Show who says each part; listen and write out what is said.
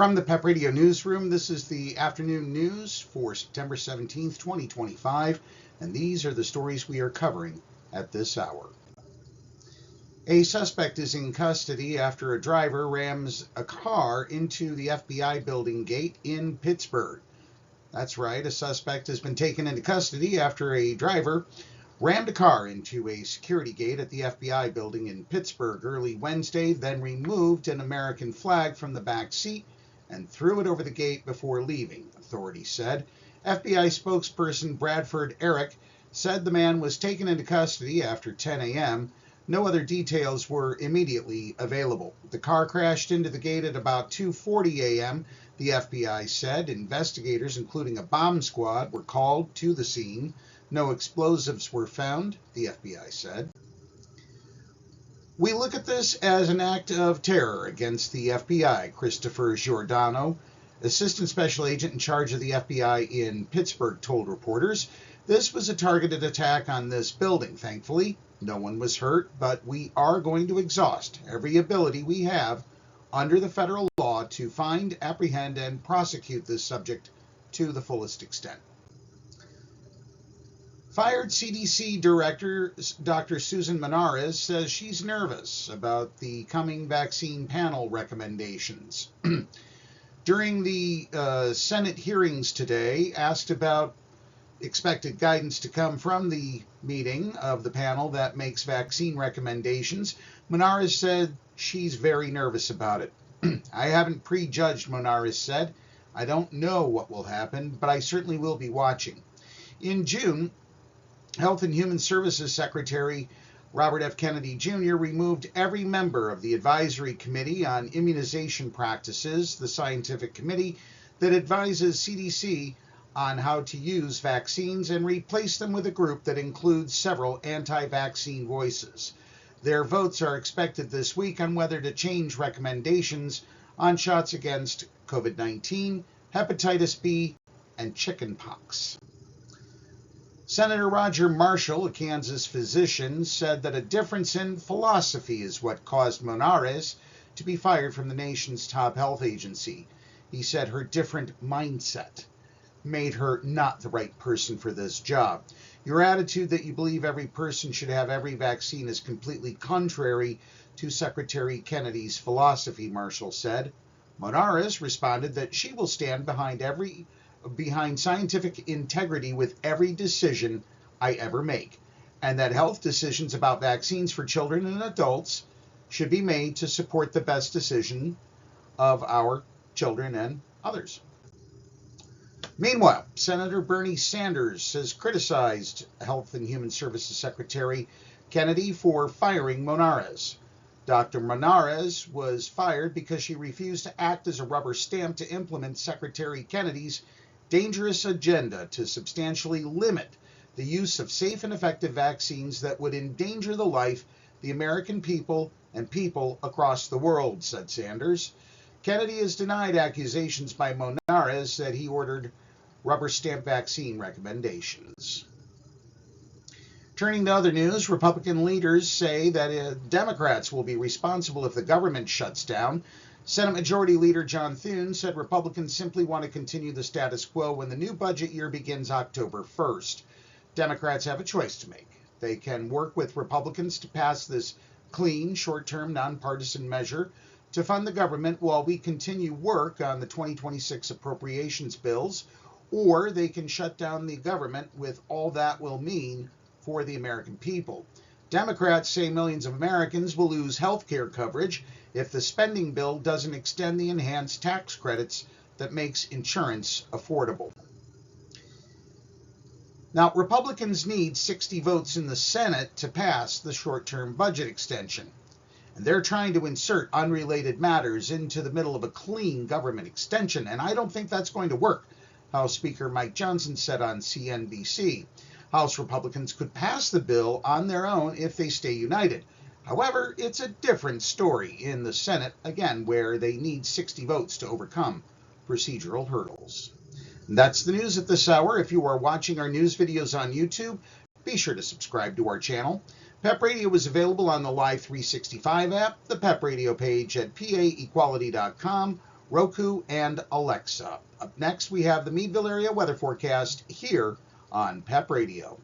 Speaker 1: From the PEP Radio Newsroom, this is the afternoon news for September 17th, 2025, and these are the stories we are covering at this hour. A suspect is in custody after a driver rams a car into the FBI building gate in Pittsburgh. That's right, a suspect has been taken into custody after a driver rammed a car into a security gate at the FBI building in Pittsburgh early Wednesday, then removed an American flag from the back seat and threw it over the gate before leaving, authorities said. FBI spokesperson Bradford Eric said the man was taken into custody after 10 a.m. No other details were immediately available. The car crashed into the gate at about 2:40 a.m., the FBI said. Investigators, including a bomb squad, were called to the scene. No explosives were found, the FBI said. We look at this as an act of terror against the FBI, Christopher Giordano, assistant special agent in charge of the FBI in Pittsburgh, told reporters. This was a targeted attack on this building. Thankfully, no one was hurt, but we are going to exhaust every ability we have under the federal law to find, apprehend, and prosecute this subject to the fullest extent. Fired CDC Director Dr. Susan Monarez says she's nervous about the coming vaccine panel recommendations. During the Senate hearings today, asked about expected guidance to come from the meeting of the panel that makes vaccine recommendations, Monarez said she's very nervous about it. I haven't prejudged, Monarez said. I don't know what will happen, but I certainly will be watching. In June, Health and Human Services Secretary Robert F. Kennedy Jr. removed every member of the Advisory Committee on Immunization Practices, the scientific committee that advises CDC on how to use vaccines, and replaced them with a group that includes several anti-vaccine voices. Their votes are expected this week on whether to change recommendations on shots against COVID-19, hepatitis B, and chickenpox. Senator Roger Marshall, a Kansas physician, said that a difference in philosophy is what caused Monarez to be fired from the nation's top health agency. He said her different mindset made her not the right person for this job. Your attitude that you believe every person should have every vaccine is completely contrary to Secretary Kennedy's philosophy, Marshall said. Monarez responded that she will stand behind scientific integrity with every decision I ever make, and that health decisions about vaccines for children and adults should be made to support the best decision of our children and others. Meanwhile, Senator Bernie Sanders has criticized Health and Human Services Secretary Kennedy for firing Monarez. Dr. Monarez was fired because she refused to act as a rubber stamp to implement Secretary Kennedy's dangerous agenda to substantially limit the use of safe and effective vaccines that would endanger the life of the American people and people across the world, said Sanders. Kennedy has denied accusations by Monarez that he ordered rubber stamp vaccine recommendations. Turning to other news, Republican leaders say that Democrats will be responsible if the government shuts down. Senate Majority Leader John Thune said Republicans simply want to continue the status quo when the new budget year begins October 1st. Democrats have a choice to make. They can work with Republicans to pass this clean, short-term, nonpartisan measure to fund the government while we continue work on the 2026 appropriations bills, or they can shut down the government with all that will mean for the American people. Democrats say millions of Americans will lose health care coverage if the spending bill doesn't extend the enhanced tax credits that makes insurance affordable. Now, Republicans need 60 votes in the Senate to pass the short-term budget extension, and they're trying to insert unrelated matters into the middle of a clean government extension, and I don't think that's going to work, House Speaker Mike Johnson said on CNBC. House Republicans could pass the bill on their own if they stay united. However, it's a different story in the Senate, again, where they need 60 votes to overcome procedural hurdles. And that's the news at this hour. If you are watching our news videos on YouTube, be sure to subscribe to our channel. PEP Radio is available on the Live 365 app, the PEP Radio page at paequality.com, Roku, and Alexa. Up next, we have the Meadville area weather forecast here on PEP Radio.